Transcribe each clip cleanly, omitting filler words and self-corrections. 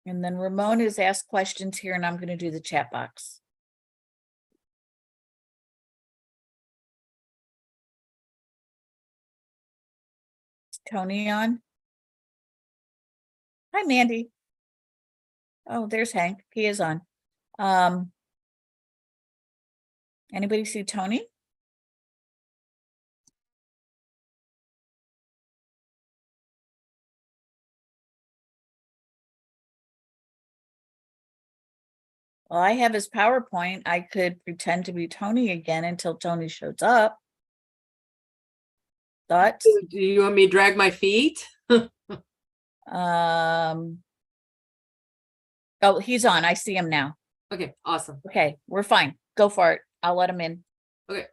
And then Ramon has asked questions here, and I'm going to do the chat box. Is Tony on? Hi, Mandy. Oh, there's Hank. He is on. Anybody see Tony? Well, I have his PowerPoint. I could pretend to be Tony again until Tony shows up. Thoughts? Do you want me to drag my feet? Oh, he's on. I see him now. Okay, awesome. Okay, we're fine. Go for it. I'll let him in. Okay.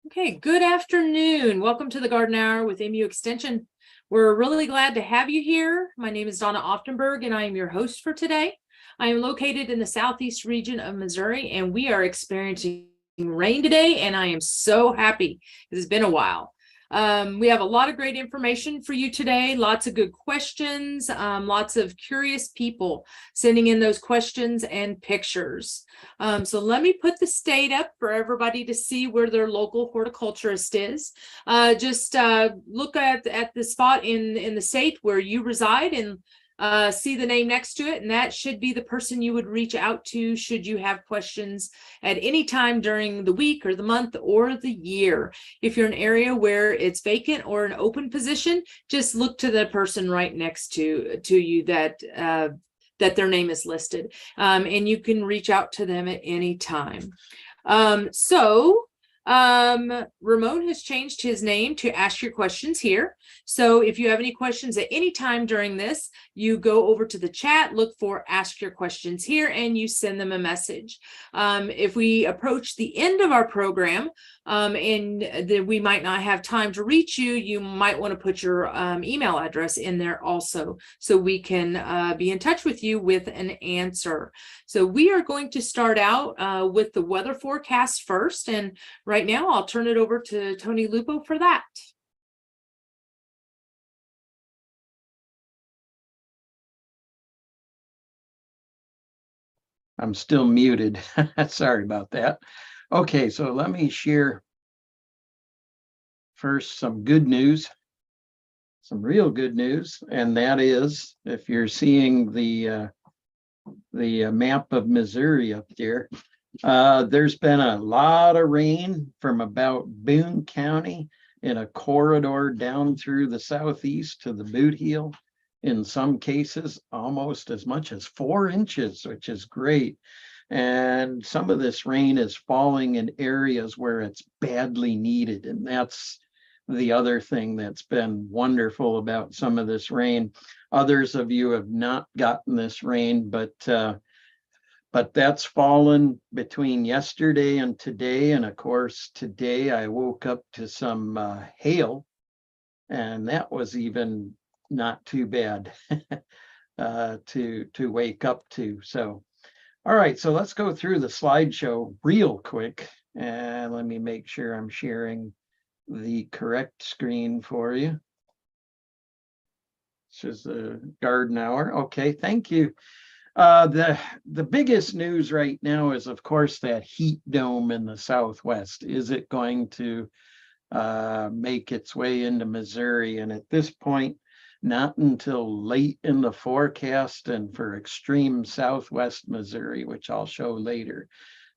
Okay, good afternoon. Welcome to the Garden Hour with MU Extension. We're really glad to have you here. My name is Donna Aufdenberg, and I am your host for today. I am located in the southeast region of Missouri, and we are experiencing rain today, and I am so happy. It's been a while. We have a lot of great information for you today, lots of good questions, lots of curious people sending in those questions and pictures. So let me put the state up for everybody to see where their local horticulturist is. Just look at the spot in the state where you reside and see the name next to it, and that should be the person you would reach out to should you have questions at any time during the week or the month or the year. If you're in an area where it's vacant or an open position, just look to the person right next to you that their name is listed, and you can reach out to them at any time. Ramon has changed his name to Ask Your Questions Here. So if you have any questions at any time during this, you go over to the chat, look for Ask Your Questions Here, and you send them a message. If we approach the end of our program and we might not have time to reach you, you might want to put your email address in there also, so we can be in touch with you with an answer. So we are going to start out with the weather forecast first, and right now I'll turn it over to Tony Lupo for that. I'm still muted. Sorry about that. Okay, so let me share first some good news, some real good news, and that is, if you're seeing the map of Missouri up there, there's been a lot of rain from about Boone County in a corridor down through the southeast to the Boot Heel. In some cases, almost as much as 4 inches, which is great. And some of this rain is falling in areas where it's badly needed. And that's the other thing that's been wonderful about some of this rain. Others of you have not gotten this rain, but that's fallen between yesterday and today. And of course, today I woke up to some hail, and that was even not too bad to wake up to. So, all right, so let's go through the slideshow real quick, and let me make sure I'm sharing the correct screen for you. This is the Garden Hour. Okay, thank you. The biggest news right now is, of course, that heat dome in the Southwest. Is it going to make its way into Missouri? And at this point, not until late in the forecast and for extreme Southwest Missouri, which I'll show later.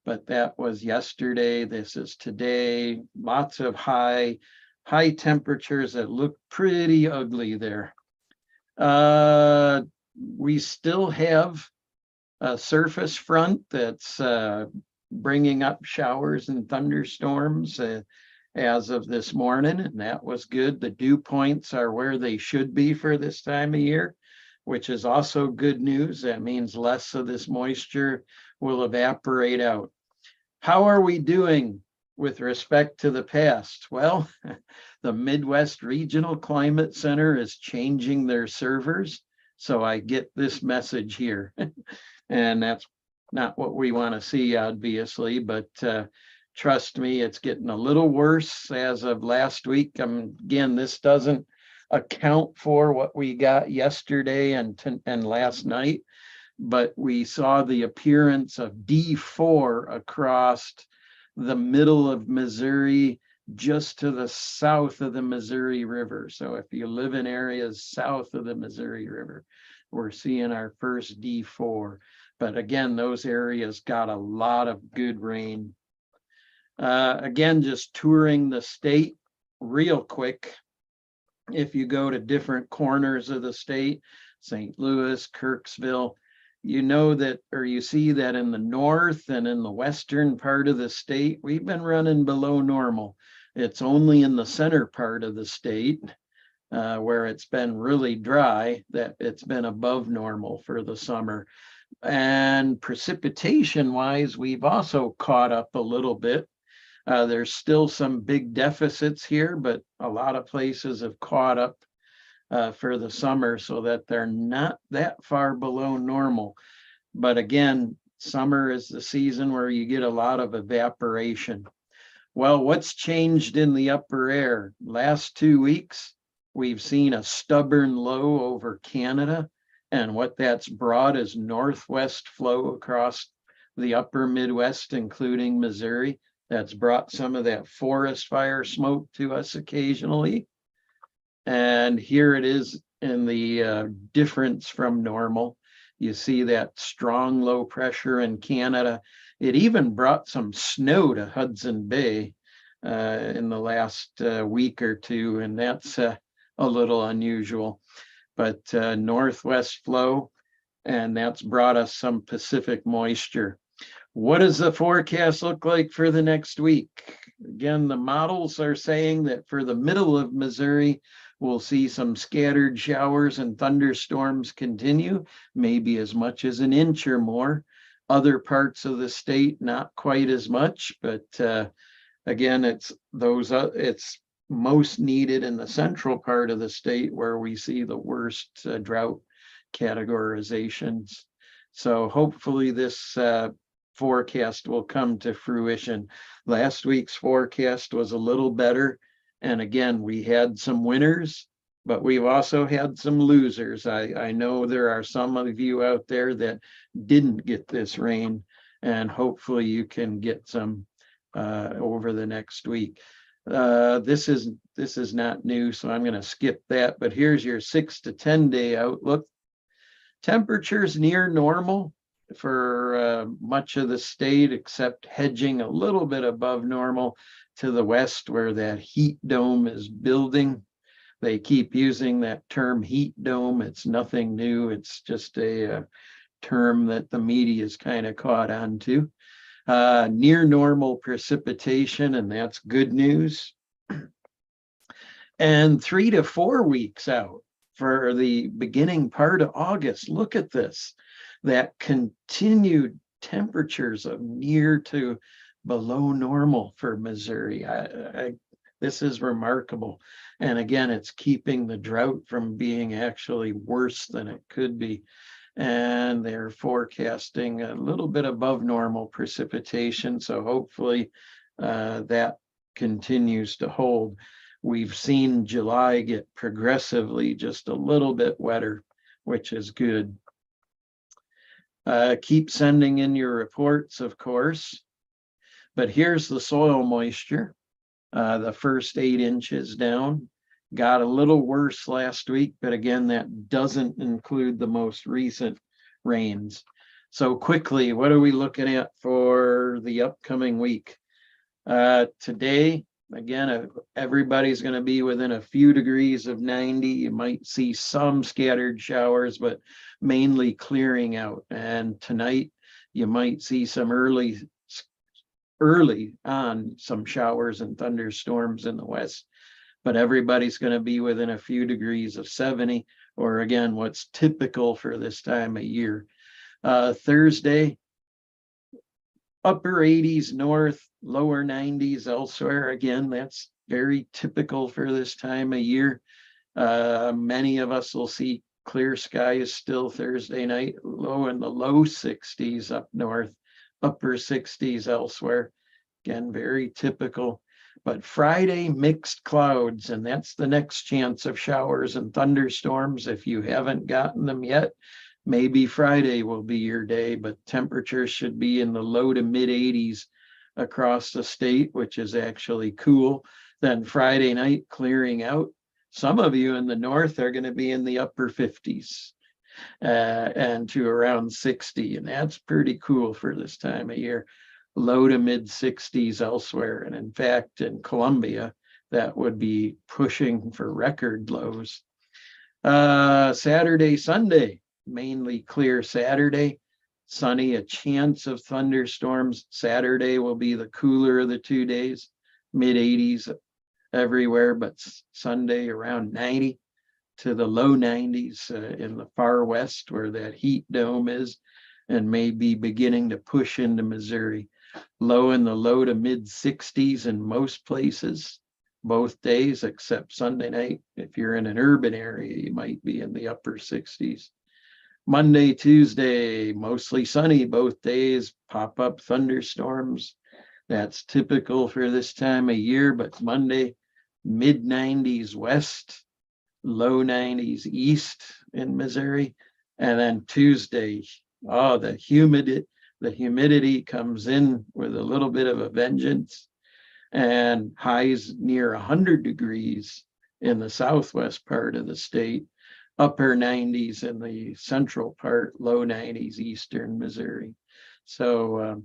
But that was yesterday. This is today. Lots of high temperatures that look pretty ugly there. We still have a surface front that's bringing up showers and thunderstorms as of this morning, and that was good. The dew points are where they should be for this time of year, which is also good news. That means less of this moisture will evaporate out. How are we doing with respect to the past? Well, the Midwest Regional Climate Center is changing their servers. So I get this message here. And that's not what we want to see, obviously, but trust me, it's getting a little worse as of last week. Again, this doesn't account for what we got yesterday and last night, but we saw the appearance of D4 across the middle of Missouri, just to the south of the Missouri River. So if you live in areas south of the Missouri River, we're seeing our first D4. But again, those areas got a lot of good rain. Again, just touring the state real quick. If you go to different corners of the state, St. Louis, Kirksville, you know that, or you see that in the north and in the western part of the state, we've been running below normal. It's only in the center part of the state where it's been really dry that it's been above normal for the summer. And precipitation wise, we've also caught up a little bit. There's still some big deficits here, but a lot of places have caught up for the summer so that they're not that far below normal. But again, summer is the season where you get a lot of evaporation. Well, what's changed in the upper air? Last 2 weeks, we've seen a stubborn low over Canada. And what that's brought is northwest flow across the upper Midwest, including Missouri. That's brought some of that forest fire smoke to us occasionally. And here it is in the difference from normal. You see that strong low pressure in Canada. It even brought some snow to Hudson Bay in the last week or two, and that's a little unusual. But northwest flow, and that's brought us some Pacific moisture. What does the forecast look like for the next week? Again, the models are saying that for the middle of Missouri, we'll see some scattered showers and thunderstorms continue, maybe as much as an inch or more. Other parts of the state, not quite as much, but again, it's most needed in the central part of the state where we see the worst drought categorizations. So hopefully this forecast will come to fruition. Last week's forecast was a little better. And again, we had some winners, but we've also had some losers. I know there are some of you out there that didn't get this rain, and hopefully you can get some over the next week. This is not new, so I'm going to skip that, but here's your 6 to 10 day outlook. Temperatures near normal for much of the state, except hedging a little bit above normal to the west where that heat dome is building. They keep using that term heat dome. It's nothing new. It's just a term that the media is kind of caught on to. Near normal precipitation, and that's good news. And 3 to 4 weeks out for the beginning part of August, look at this, that continued temperatures of near to below normal for Missouri. This is remarkable. And again, it's keeping the drought from being actually worse than it could be. And they're forecasting a little bit above normal precipitation. So hopefully that continues to hold. We've seen July get progressively just a little bit wetter, which is good. Keep sending in your reports, of course. But here's the soil moisture. The first 8 inches down. Got a little worse last week, but again, that doesn't include the most recent rains. So quickly, what are we looking at for the upcoming week? Today, again, everybody's going to be within a few degrees of 90. You might see some scattered showers, but mainly clearing out. And tonight, you might see some early on some showers and thunderstorms in the west. But everybody's going to be within a few degrees of 70, or again, what's typical for this time of year. Thursday, upper 80s north, lower 90s elsewhere. Again, that's very typical for this time of year. Many of us will see clear skies still Thursday night, low in the low 60s up north, upper 60s elsewhere. Again, very typical. But Friday, mixed clouds, and that's the next chance of showers and thunderstorms. If you haven't gotten them yet, maybe Friday will be your day, but temperatures should be in the low to mid 80s across the state, which is actually cool. Then Friday night, clearing out. Some of you in the north are going to be in the upper 50s and to around 60, and that's pretty cool for this time of year. Low to mid 60s elsewhere. And in fact, in Columbia, that would be pushing for record lows. Saturday, Sunday, mainly clear Saturday, sunny, a chance of thunderstorms. Saturday will be the cooler of the 2 days, mid 80s everywhere, but Sunday around 90 to the low 90s in the far west where that heat dome is, and may be beginning to push into Missouri. Low in the low to mid 60s in most places, both days, except Sunday night. If you're in an urban area, you might be in the upper 60s. Monday, Tuesday, mostly sunny both days, pop-up thunderstorms. That's typical for this time of year, but Monday, mid 90s west, low 90s east in Missouri. And then Tuesday, the humidity comes in with a little bit of a vengeance, and highs near 100 degrees in the southwest part of the state, upper 90s in the central part, low 90s eastern Missouri. So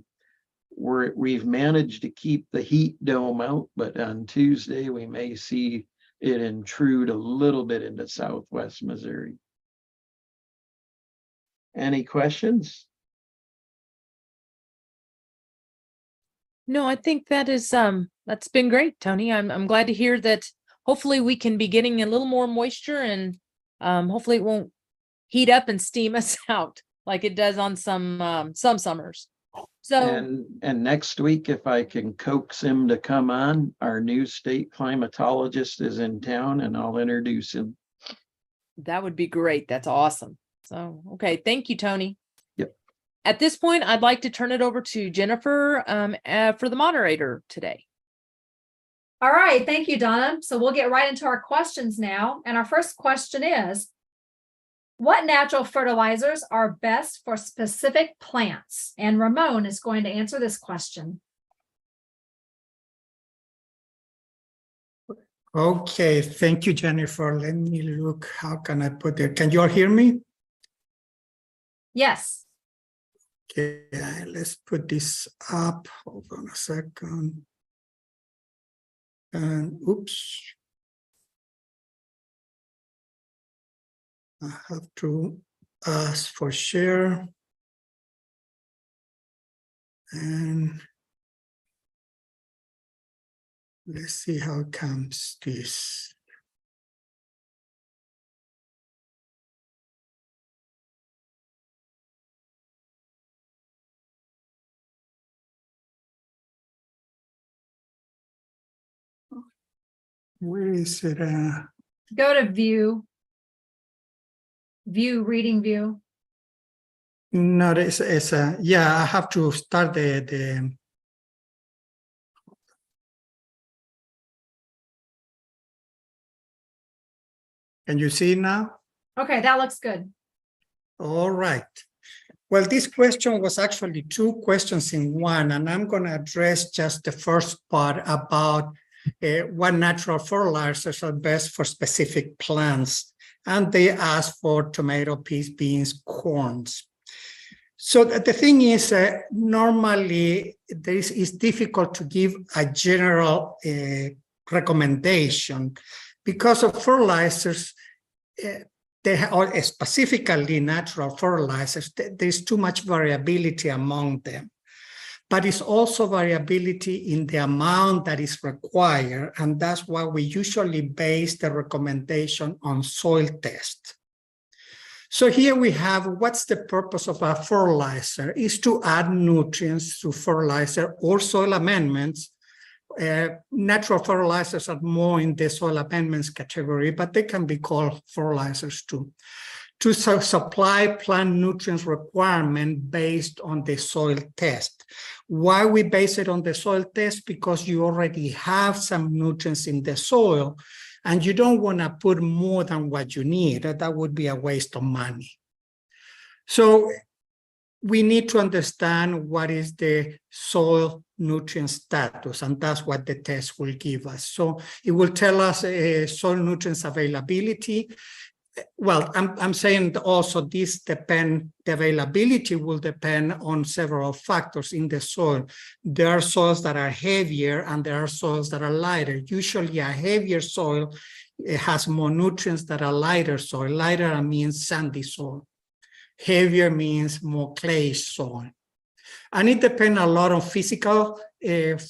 we've managed to keep the heat dome out, but on Tuesday we may see it intrude a little bit into southwest Missouri. Any questions? No, I think that is that's been great, Tony. I'm glad to hear that. Hopefully we can be getting a little more moisture, and hopefully it won't heat up and steam us out like it does on some summers. So and next week, if I can coax him to come on, our new state climatologist is in town, and I'll introduce him. that would be great. That's awesome. So okay, thank you, Tony. Yep. At this point, I'd like to turn it over to Jennifer for the moderator today. All right, thank you, Donna. So we'll get right into our questions now. And our first question is, what natural fertilizers are best for specific plants? And Ramon is going to answer this question. Okay, thank you, Jennifer. Let me look, how can I put it? Can you all hear me? Yes. Okay, let's put this up. Hold on a second. And oops. I have to ask for share. And let's see how comes this. Where is it? Go to view, reading view. No, it's yeah, I have to start the Can you see now? Okay, that looks good. All right. Well, this question was actually two questions in one, and I'm going to address just the first part about what natural fertilizers are best for specific plants. And they asked for tomato, peas, beans, corns. So the thing is, normally it's difficult to give a general recommendation because of fertilizers. They are specifically natural fertilizers. There's too much variability among them, but it's also variability in the amount that is required, and that's why we usually base the recommendation on soil test. So here we have, what's the purpose of a fertilizer? Is to add nutrients to fertilizer or soil amendments natural fertilizers are more in the soil amendments category, but they can be called fertilizers too, to supply plant nutrients requirement based on the soil test. Why we base it on the soil test? Because you already have some nutrients in the soil and you don't want to put more than what you need. That would be a waste of money. So we need to understand what is the soil nutrient status, and that's what the test will give us. So it will tell us soil nutrients availability. Well, I'm saying also this the availability will depend on several factors in the soil. There are soils that are heavier and there are soils that are lighter. Usually a heavier soil has more nutrients than a lighter soil. Lighter means sandy soil. Heavier means more clay soil. And it depends a lot on physical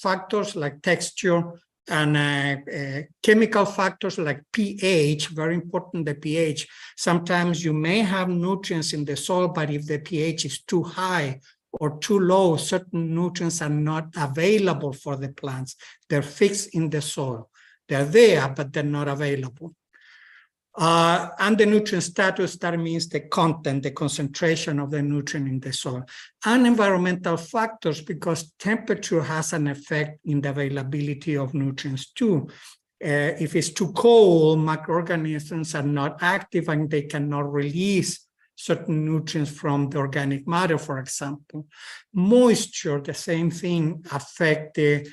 factors like texture and chemical factors like pH, very important, the pH. Sometimes you may have nutrients in the soil, but if the pH is too high or too low, certain nutrients are not available for the plants. They're fixed in the soil. They're there, but they're not available. And the nutrient status, that means the content, the concentration of the nutrient in the soil. And environmental factors, because temperature has an effect in the availability of nutrients too. If it's too cold, microorganisms are not active and they cannot release certain nutrients from the organic matter, for example. Moisture, the same thing, affect the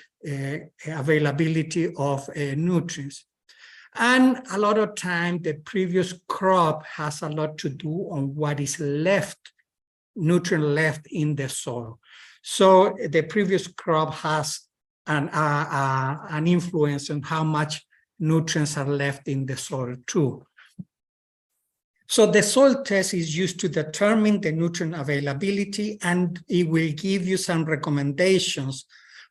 availability of nutrients. And a lot of time, the previous crop has a lot to do on what is left, nutrient left in the soil. So the previous crop has an influence on how much nutrients are left in the soil too. So the soil test is used to determine the nutrient availability, and it will give you some recommendations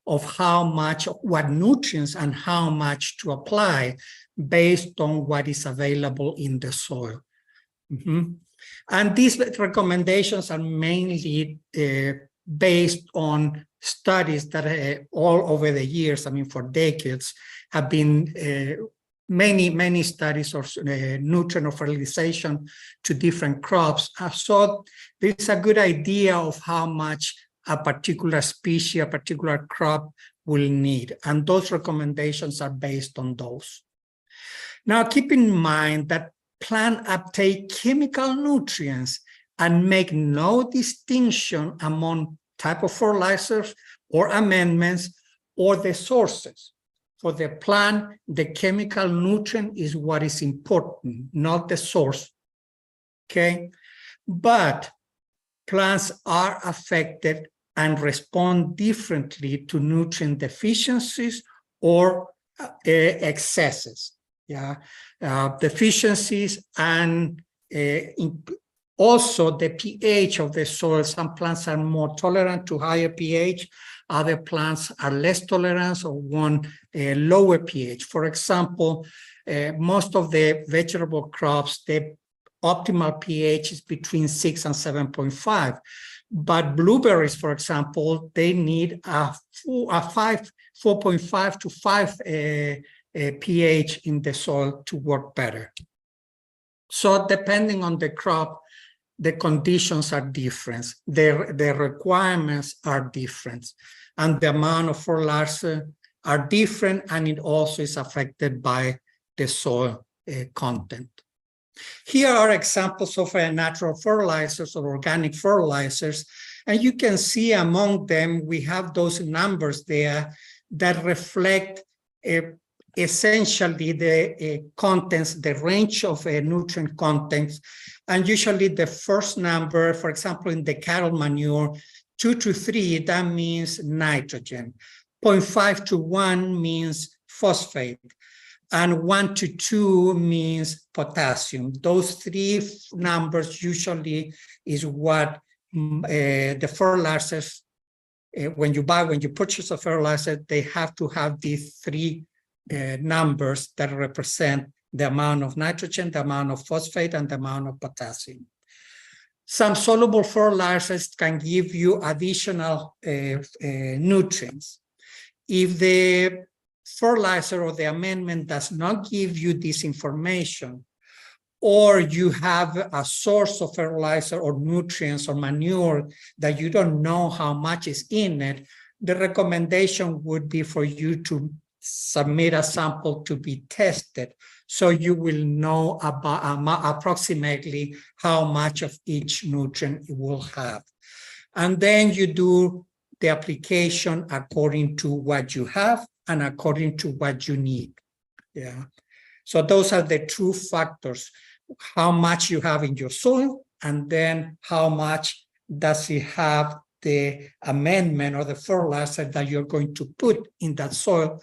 of how much, what nutrients and how much to apply based on what is available in the soil. And these recommendations are mainly based on studies that all over the years, I mean, for decades, have been many studies of nutrient or fertilization to different crops. So there's a good idea of how much a particular species, a particular crop will need. And those recommendations are based on those. Now, keep in mind that plant uptake chemical nutrients and make no distinction among type of fertilizers or amendments or the sources. For the plant, the chemical nutrient is what is important, not the source, okay? But plants are affected and respond differently to nutrient deficiencies or excesses. Yeah, deficiencies and also the pH of the soil. Some plants are more tolerant to higher pH. Other plants are less tolerant or want a lower pH. For example, most of the vegetable crops, the optimal pH is between 6 and 7.5. But blueberries, for example, they need a 4.5 to 5 pH in the soil to work better. So depending on the crop, the conditions are different. The requirements are different. And the amount of fertilizer are different, and it also is affected by the soil content. Here are examples of natural fertilizers or organic fertilizers. And you can see among them, we have those numbers there that reflect essentially the contents, the range of nutrient contents. And usually the first number, for example, in the cattle manure, 2 to 3, that means nitrogen. 0.5 to 1 means phosphate. And 1 to 2 means potassium. Those three numbers usually is what the fertilizers, when you purchase a fertilizer, they have to have these three numbers that represent the amount of nitrogen, the amount of phosphate, and the amount of potassium. Some soluble fertilizers can give you additional nutrients. If the fertilizer or the amendment does not give you this information, or you have a source of fertilizer or nutrients or manure that you don't know how much is in it, the recommendation would be for you to submit a sample to be tested, so you will know about approximately how much of each nutrient it will have. And then you do the application according to what you have and according to what you need. Yeah. So those are the two factors: how much you have in your soil, and then how much does it have the amendment or the fertilizer that you're going to put in that soil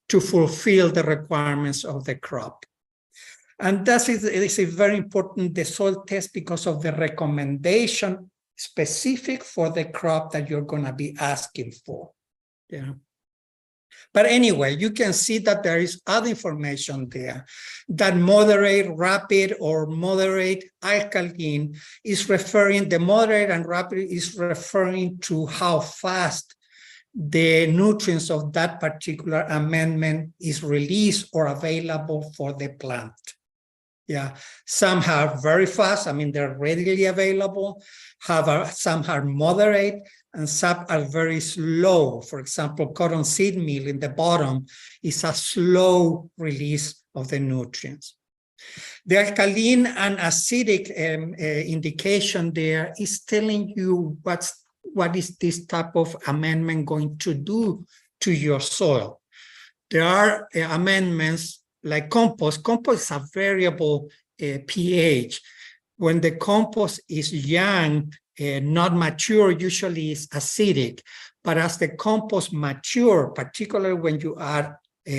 to fulfill the requirements of the crop. And that is very important, the soil test, because of the recommendation specific for the crop that you're going to be asking for. Yeah. But anyway, you can see that there is other information there, that moderate, rapid, or moderate alkaline is referring, the moderate and rapid is referring to how fast the nutrients of that particular amendment is released or available for the plant. Yeah, some are very fast, I mean, they're readily available, some are moderate, and some are very slow. For example, cotton seed meal in the bottom is a slow release of the nutrients. The alkaline and acidic indication there is telling you what is this type of amendment going to do to your soil. There are amendments like compost. Compost is a variable pH. When the compost is young, not mature, usually is acidic. But as the compost mature, particularly when you add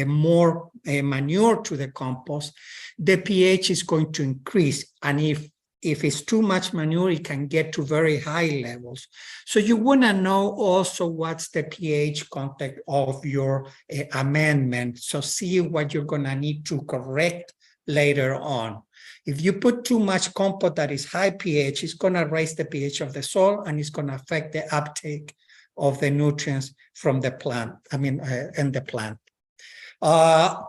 more manure to the compost, the pH is going to increase. And if it's too much manure, it can get to very high levels. So you want to know also what's the pH content of your amendment. So see what you're going to need to correct later on. If you put too much compost that is high pH, it's going to raise the pH of the soil, and it's going to affect the uptake of the nutrients from the plant, and the plant. Other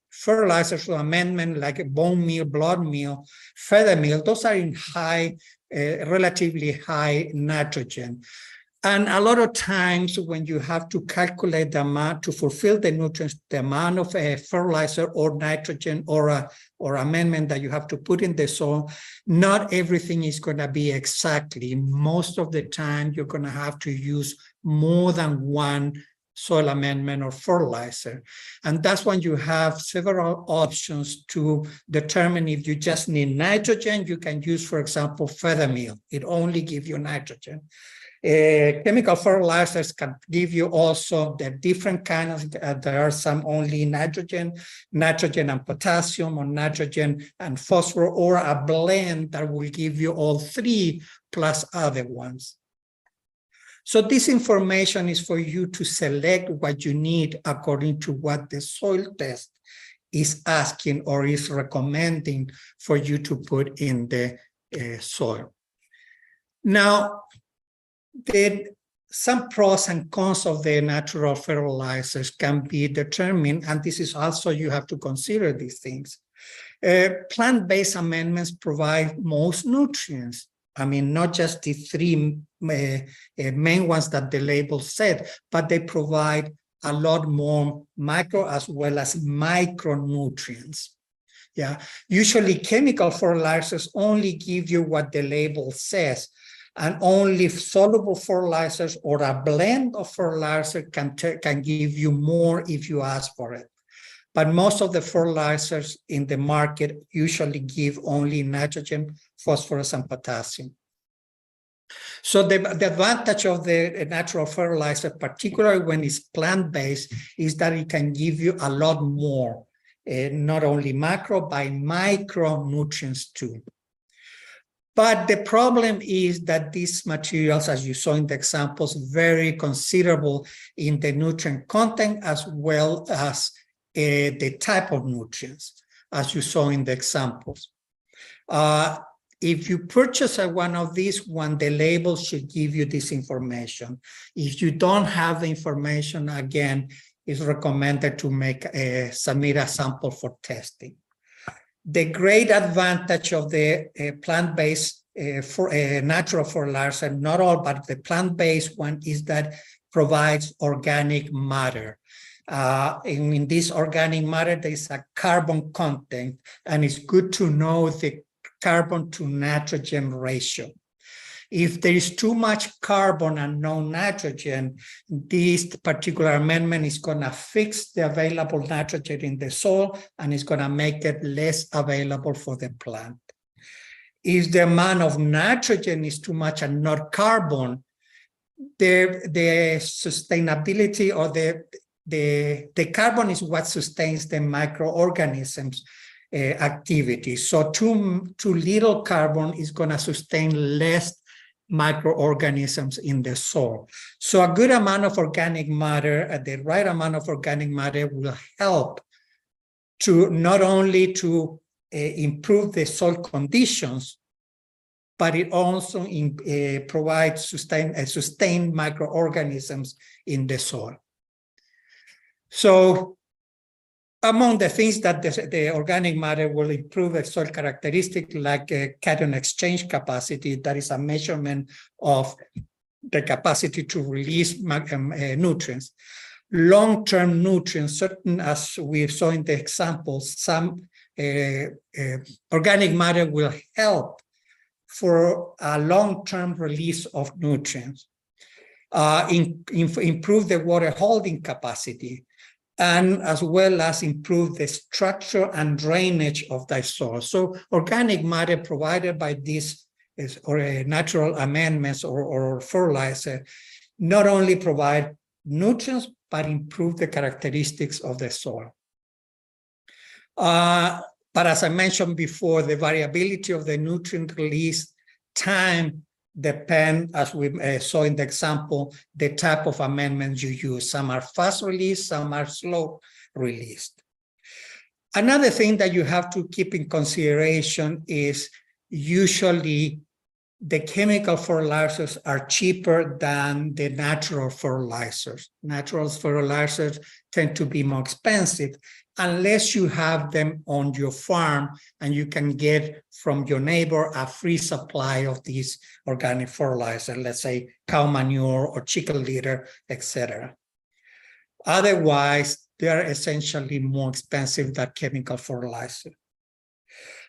fertilizers or amendment like bone meal, blood meal, feather meal, those are in relatively high nitrogen. And a lot of times when you have to calculate the amount to fulfill the nutrients, the amount of fertilizer or nitrogen or amendment that you have to put in the soil, not everything is going to be exactly. Most of the time, you're going to have to use more than one soil amendment or fertilizer. And that's when you have several options to determine if you just need nitrogen. You can use, for example, feather meal. It only gives you nitrogen. Chemical fertilizers can give you also the different kinds. There are some only nitrogen and potassium, or nitrogen and phosphorus, or a blend that will give you all three plus other ones. So this information is for you to select what you need according to what the soil test is asking or is recommending for you to put in the soil. Now, some pros and cons of the natural fertilizers can be determined, and this is also, you have to consider these things. Plant-based amendments provide most nutrients. I mean, not just the three main ones that the label said, but they provide a lot more macro as well as micronutrients. Yeah, usually chemical fertilizers only give you what the label says, and only soluble fertilizers or a blend of fertilizer can give you more if you ask for it. But most of the fertilizers in the market usually give only nitrogen, phosphorus, and potassium. So the advantage of the natural fertilizer, particularly when it's plant-based, is that it can give you a lot more, not only macro, but micronutrients too. But the problem is that these materials, as you saw in the examples, vary considerable in the nutrient content as well as the type of nutrients, as you saw in the examples. if you purchase one of these, the label should give you this information. If you don't have the information, again, it's recommended to submit a sample for testing. The great advantage of the plant-based natural fertilizer, not all, but the plant-based one, is that provides organic matter. In this organic matter, there's a carbon content, and it's good to know the carbon to nitrogen ratio. If there is too much carbon and no nitrogen, this particular amendment is going to fix the available nitrogen in the soil and is going to make it less available for the plant. If the amount of nitrogen is too much and not carbon, the sustainability or the carbon is what sustains the microorganisms activity. So too little carbon is going to sustain less microorganisms in the soil. So a good amount of organic matter, the right amount of organic matter, will help to not only to improve the soil conditions, but it also provides sustained microorganisms in the soil. So among the things that the organic matter will improve a soil characteristic, like cation exchange capacity, that is a measurement of the capacity to release nutrients. Long-term nutrients, certain, as we saw in the examples, some organic matter will help for a long-term release of nutrients, improve the water holding capacity, and as well as improve the structure and drainage of the soil. So organic matter provided by these natural amendments or fertilizer not only provide nutrients, but improve the characteristics of the soil. But as I mentioned before, the variability of the nutrient release time depend, as we saw in the example, the type of amendments you use. Some are fast release, some are slow released. Another thing that you have to keep in consideration is usually the chemical fertilizers are cheaper than the natural fertilizers. Natural fertilizers tend to be more expensive unless you have them on your farm and you can get from your neighbor a free supply of these organic fertilizer, let's say cow manure or chicken litter, etc. Otherwise, they are essentially more expensive than chemical fertilizer.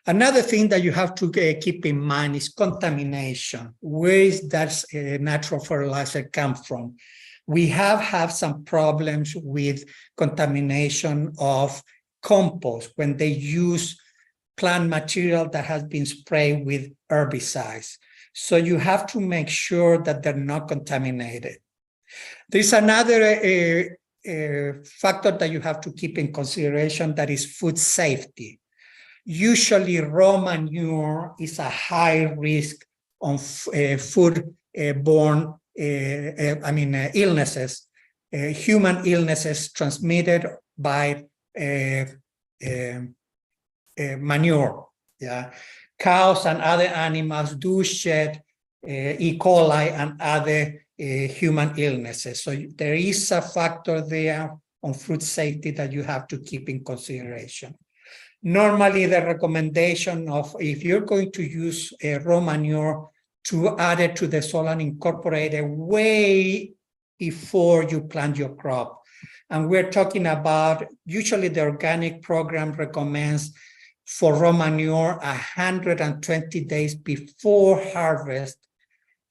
Another thing that you have to keep in mind is contamination. Where is that natural fertilizer come from? We have had some problems with contamination of compost when they use plant material that has been sprayed with herbicides. So you have to make sure that they're not contaminated. There's another factor that you have to keep in consideration, that is food safety. Usually raw manure is a high risk on food-borne illnesses, human illnesses transmitted by manure. Yeah, cows and other animals do shed E. coli and other human illnesses. So there is a factor there on food safety that you have to keep in consideration. Normally, the recommendation of, if you're going to use raw manure, to add it to the soil and incorporate it way before you plant your crop. And we're talking about, usually the organic program recommends for raw manure 120 days before harvest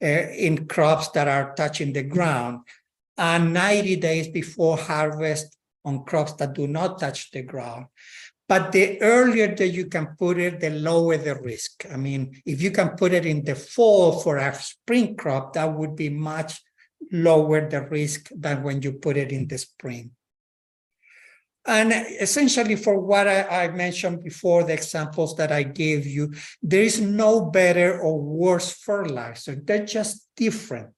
in crops that are touching the ground, and 90 days before harvest on crops that do not touch the ground. But the earlier that you can put it, the lower the risk. I mean, if you can put it in the fall for a spring crop, that would be much lower the risk than when you put it in the spring. And essentially, for what I mentioned before, the examples that I gave you, there is no better or worse fertilizer. They're just different.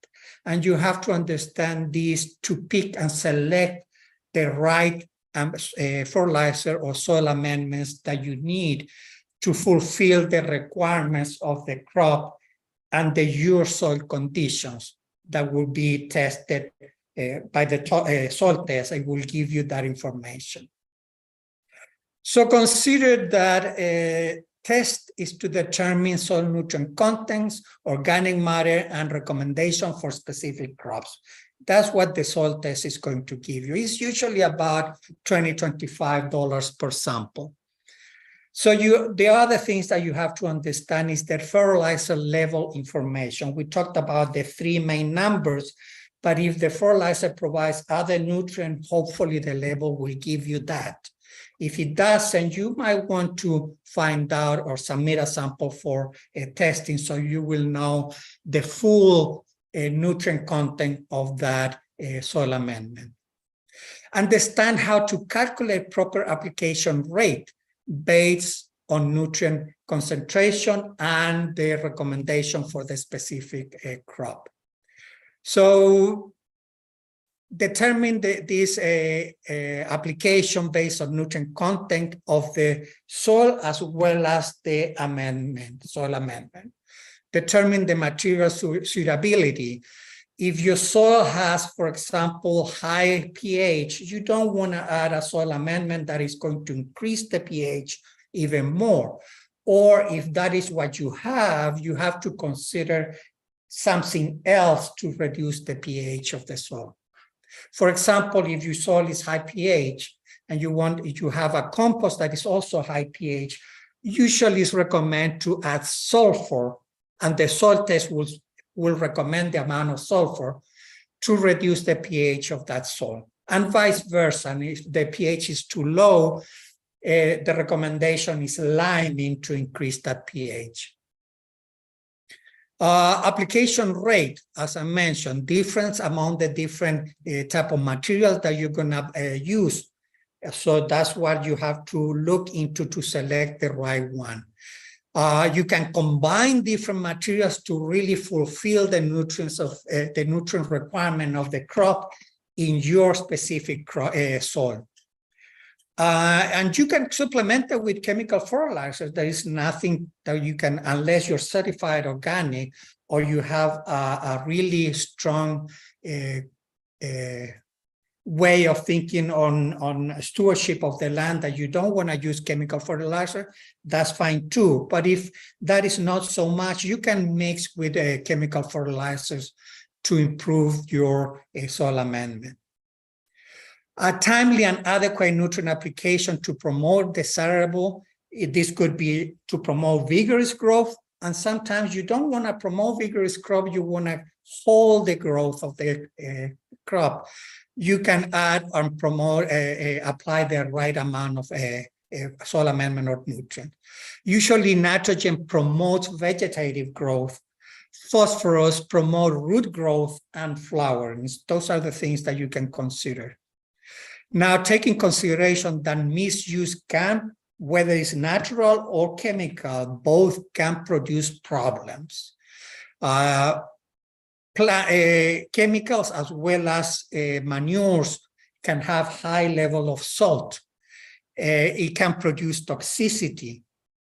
And you have to understand these to pick and select the right fertilizer or soil amendments that you need to fulfill the requirements of the crop and the your soil conditions that will be tested by the soil test. I will give you that information. So consider that test is to determine soil nutrient contents, organic matter, and recommendation for specific crops. That's what the soil test is going to give you. It's usually about $20, $25 per sample. So the other things that you have to understand is the fertilizer level information. We talked about the three main numbers, but if the fertilizer provides other nutrients, hopefully the label will give you that. If it doesn't, you might want to find out or submit a sample for testing so you will know the full nutrient content of that soil amendment. Understand how to calculate proper application rate based on nutrient concentration and the recommendation for the specific crop. So determine this application based on nutrient content of the soil as well as the soil amendment. Determine the material suitability. If your soil has, for example, high pH, you don't want to add a soil amendment that is going to increase the pH even more. Or if that is what you have to consider something else to reduce the pH of the soil. For example, if your soil is high pH and you have a compost that is also high pH, usually it's recommended to add sulfur, and the soil test will recommend the amount of sulfur to reduce the pH of that soil, and vice versa. And if the pH is too low, the recommendation is liming to increase that pH. Application rate, as I mentioned, difference among the different type of materials that you're gonna use. So that's what you have to look into to select the right one. You can combine different materials to really fulfill the nutrients of the nutrient requirement of the crop in your specific soil. And you can supplement it with chemical fertilizers. There is nothing that you can, unless you're certified organic or you have a really strong way of thinking on stewardship of the land, that you don't want to use chemical fertilizer, that's fine too. But if that is not so much, you can mix with chemical fertilizers to improve your soil amendment. A timely and adequate nutrient application to promote desirable, this could be to promote vigorous growth, and sometimes you don't want to promote vigorous growth, you want to hold the growth of the crop. You can add and promote, apply the right amount of soil amendment or nutrient. Usually nitrogen promotes vegetative growth. Phosphorus promote root growth and flowering. Those are the things that you can consider. Now, taking consideration that misuse can, whether it's natural or chemical, both can produce problems. Chemicals as well as manures can have high level of salt. It can produce toxicity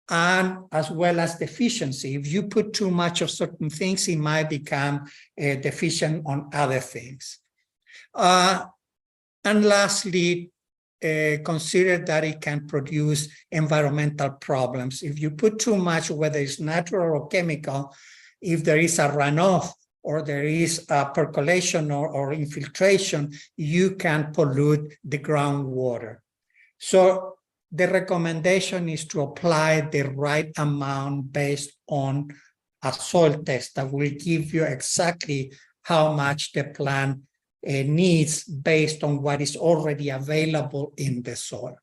and as well as deficiency. If you put too much of certain things, it might become deficient on other things. And lastly, consider that it can produce environmental problems. If you put too much, whether it's natural or chemical, if there is a runoff or there is a percolation or infiltration, you can pollute the groundwater. So the recommendation is to apply the right amount based on a soil test that will give you exactly how much the plant needs based on what is already available in the soil.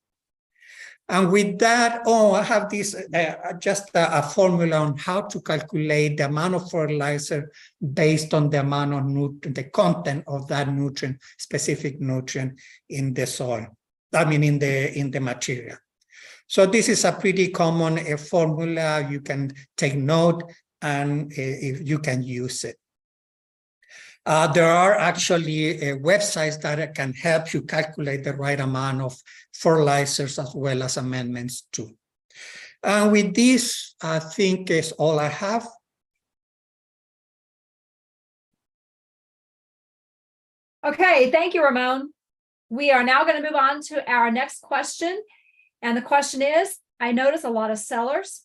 And with that, I have this just a formula on how to calculate the amount of fertilizer based on the amount of nutrient, the content of that nutrient, specific nutrient in the soil. I mean, in the material. So this is a pretty common formula. You can take note and if you can use it. There are actually websites that can help you calculate the right amount of fertilizers as well as amendments too. With this, I think is all I have. Okay, thank you, Ramon. We are now going to move on to our next question. And the question is, I notice a lot of sellers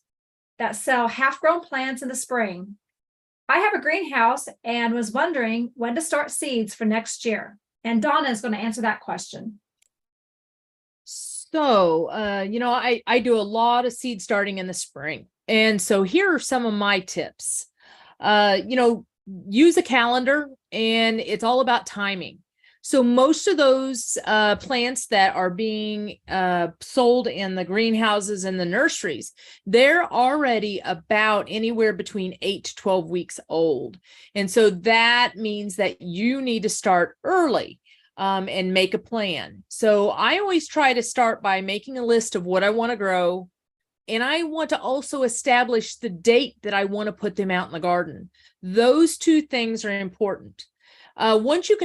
that sell half-grown plants in the spring. I have a greenhouse and was wondering when to start seeds for next year. And Donna is going to answer that question. So, I do a lot of seed starting in the spring. And so here are some of my tips. Use a calendar, and it's all about timing. So most of those plants that are being sold in the greenhouses and the nurseries, they're already about anywhere between 8 to 12 weeks old. And so that means that you need to start early and make a plan. So I always try to start by making a list of what I want to grow. And I want to also establish the date that I want to put them out in the garden. Those two things are important. Once you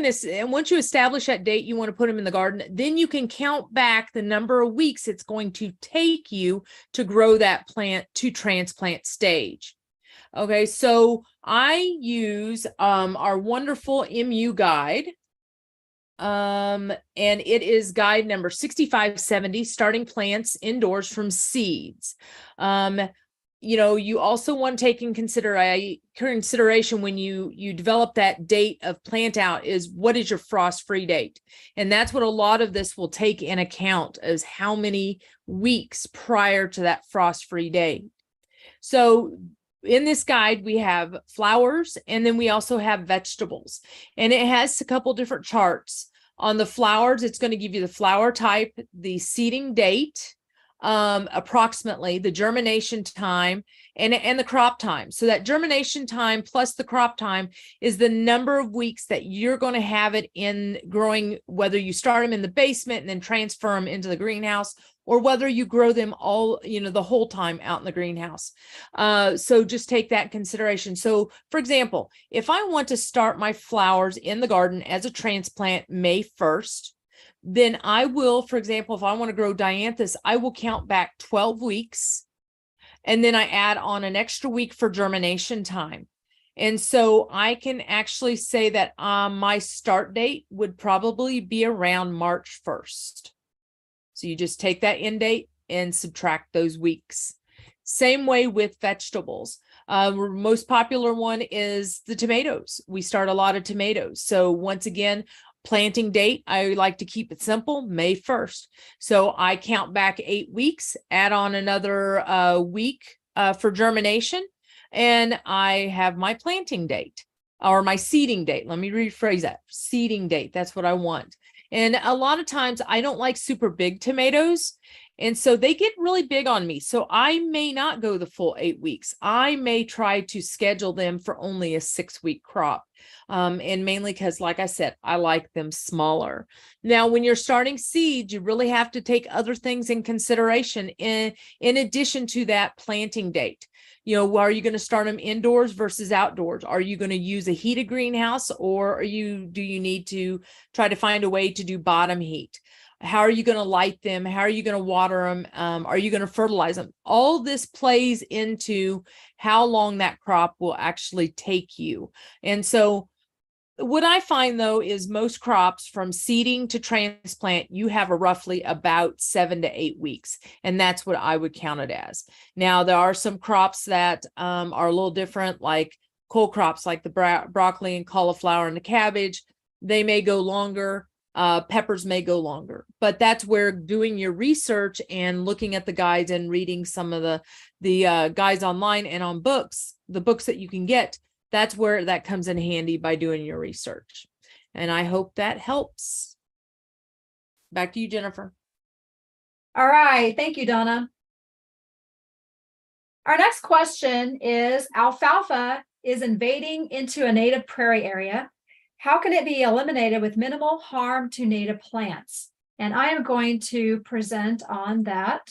establish that date you want to put them in the garden, then you can count back the number of weeks it's going to take you to grow that plant to transplant stage. Okay, so I use our wonderful MU guide. And it is guide number 6570, starting plants indoors from seeds. You also want to take in consideration when you develop that date of plant out is what is your frost-free date? And that's what a lot of this will take in account, is how many weeks prior to that frost-free date. So in this guide, we have flowers, and then we also have vegetables, and it has a couple different charts. On the flowers, it's going to give you the flower type, the seeding date, approximately the germination time, and the crop time. So that germination time plus the crop time is the number of weeks that you're going to have it in growing, whether you start them in the basement and then transfer them into the greenhouse, or whether you grow them all, the whole time out in the greenhouse. So just take that in consideration. So for example, if I want to start my flowers in the garden as a transplant May 1st, then I will, for example, if I want to grow dianthus, I will count back 12 weeks. And then I add on an extra week for germination time. And so I can actually say that my start date would probably be around March 1st. So you just take that end date and subtract those weeks. Same way with vegetables. Most popular one is the tomatoes. We start a lot of tomatoes. So once again, planting date, I like to keep it simple, May 1st. So I count back 8 weeks, add on another week for germination, and I have my planting date or my seeding date. Let me rephrase that. Seeding date. That's what I want. And a lot of times I don't like super big tomatoes. And so they get really big on me. So I may not go the full 8 weeks. I may try to schedule them for only a 6-week crop. And mainly because, like I said, I like them smaller. Now, when you're starting seeds, you really have to take other things in consideration in addition to that planting date. Are you going to start them indoors versus outdoors? Are you going to use a heated greenhouse, or do you need to try to find a way to do bottom heat? How are you going to light them? How are you going to water them? Are you going to fertilize them? All this plays into how long that crop will actually take you. And so what I find, though, is most crops from seeding to transplant, you have a roughly about 7 to 8 weeks. And that's what I would count it as. Now, there are some crops that are a little different, like cold crops, like the broccoli and cauliflower and the cabbage. They may go longer. Peppers may go longer, but that's where doing your research and looking at the guides and reading some of the guides online and on books, the books that you can get, that's where that comes in handy by doing your research. And I hope that helps. Back to you, Jennifer. All right. Thank you, Donna. Our next question is, alfalfa is invading into a native prairie area. How can it be eliminated with minimal harm to native plants? And I am going to present on that.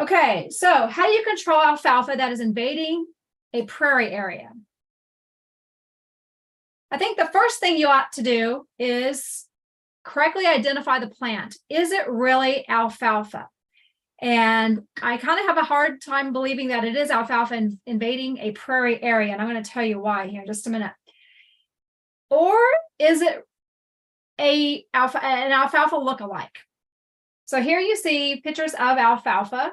Okay, so how do you control alfalfa that is invading a prairie area? I think the first thing you ought to do is correctly identify the plant. Is it really alfalfa? And I kind of have a hard time believing that it is alfalfa invading a prairie area. And I'm going to tell you why here in just a minute. Or is it an alfalfa lookalike? So here you see pictures of alfalfa.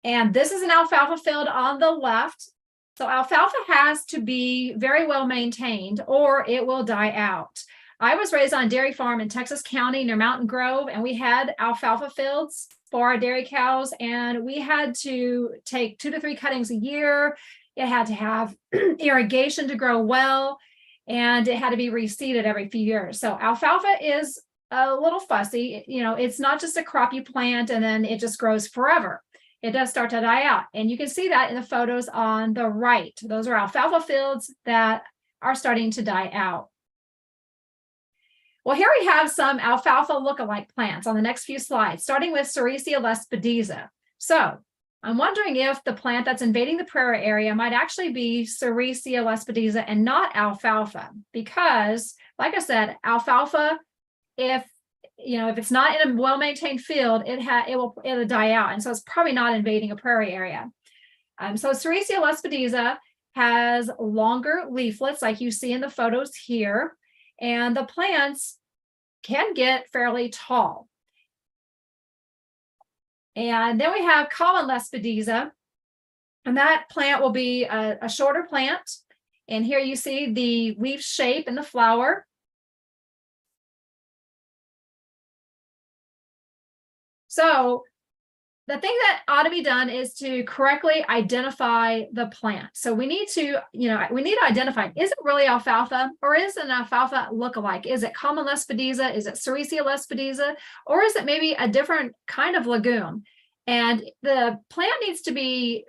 And this is an alfalfa field on the left. So alfalfa has to be very well maintained or it will die out. I was raised on a dairy farm in Texas County near Mountain Grove, and we had alfalfa fields for our dairy cows, and we had to take 2 to 3 cuttings a year. It had to have irrigation to grow well, and it had to be reseeded every few years. So alfalfa is a little fussy. You know, it's not just a crop you plant and then it just grows forever. It does start to die out. And you can see that in the photos on the right. Those are alfalfa fields that are starting to die out. Well, here we have some alfalfa lookalike plants on the next few slides, starting with Sericea lespedeza. So I'm wondering if the plant that's invading the prairie area might actually be Sericea lespedeza and not alfalfa, because like I said, alfalfa, if it's not in a well-maintained field, it'll die out. And so it's probably not invading a prairie area. So Sericea lespedeza has longer leaflets like you see in the photos here. And the plants can get fairly tall. And then we have common lespedeza, and that plant will be a shorter plant. And here you see the leaf shape and the flower. So the thing that ought to be done is to correctly identify the plant. So we need to identify, is it really alfalfa or is it an alfalfa lookalike? Is it common lespedeza? Is it Sericea lespedeza? Or is it maybe a different kind of legume? And the plant needs to be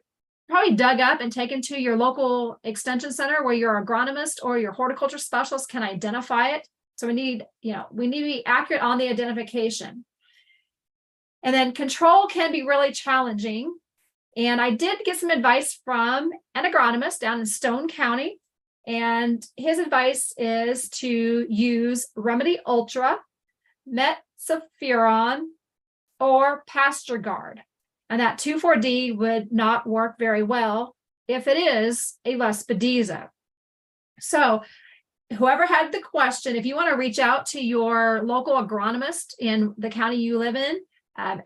probably dug up and taken to your local extension center where your agronomist or your horticulture specialist can identify it. So we need to be accurate on the identification. And then control can be really challenging. And I did get some advice from an agronomist down in Stone County. And his advice is to use Remedy Ultra, Metsafiron, or Pasture Guard. And that 2,4-D would not work very well if it is a lespedeza. So whoever had the question, if you want to reach out to your local agronomist in the county you live in,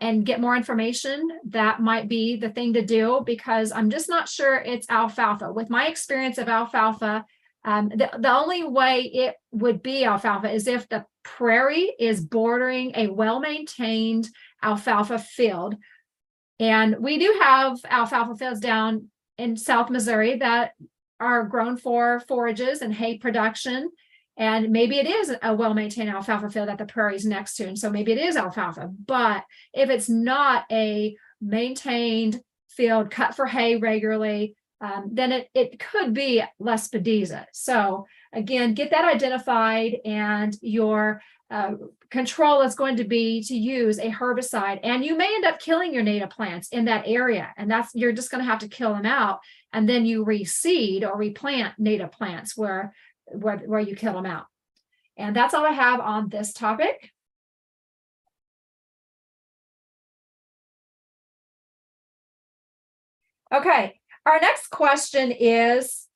and get more information, that might be the thing to do, because I'm just not sure it's alfalfa. With my experience of alfalfa, the only way it would be alfalfa is if the prairie is bordering a well-maintained alfalfa field. And we do have alfalfa fields down in South Missouri that are grown for forages and hay production. And maybe it is a well-maintained alfalfa field that the prairie is next to. And so maybe it is alfalfa. But if it's not a maintained field cut for hay regularly, then it could be lespedeza. So again, get that identified, and your control is going to be to use a herbicide. And you may end up killing your native plants in that area. And you're just going to have to kill them out. And then you reseed or replant native plants where you kill them out. And that's all I have on this topic. Okay, our next question is,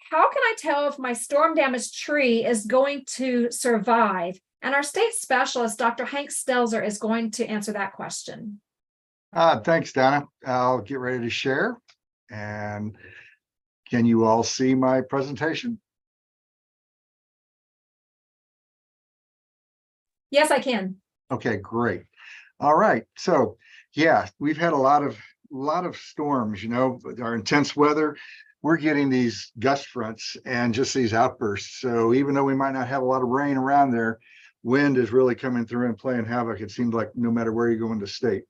how can I tell if my storm damaged tree is going to survive? And our state specialist, Dr. Hank Stelzer, is going to answer that question. Thanks, Donna. I'll get ready to share. And can you all see my presentation? Yes, I can. Okay, great. All right. So yeah, we've had a lot of storms, our intense weather. We're getting these gust fronts and just these outbursts. So even though we might not have a lot of rain around there, wind is really coming through and playing havoc. It seems like no matter where you go in the state.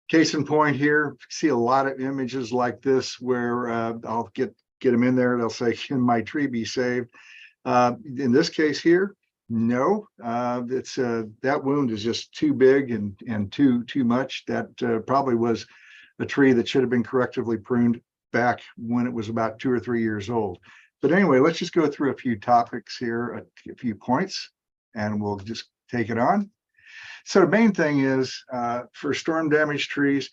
Case in point here, see a lot of images like this where I'll get them in there. They'll say, can my tree be saved? In this case here, no, it's that wound is just too big and too much. That probably was a tree that should have been correctively pruned back when it was about 2 or 3 years old. But anyway, let's just go through a few topics here, a few points, and we'll just take it on. So the main thing is for storm damaged trees,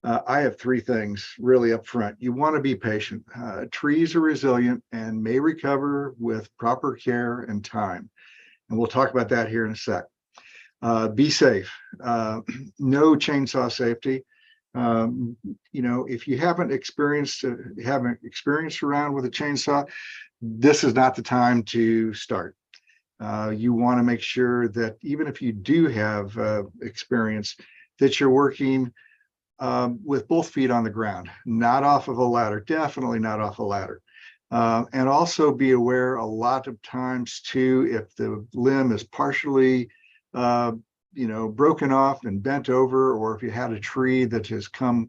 I have three things really up front. You want to be patient. Trees are resilient and may recover with proper care and time. And we'll talk about that here in a sec. Be safe. No chainsaw safety. If you haven't experienced around with a chainsaw, this is not the time to start. You want to make sure that even if you do have experience, that you're working with both feet on the ground, not off of a ladder, definitely not off a ladder. And also be aware a lot of times too, if the limb is partially, broken off and bent over, or if you had a tree that has come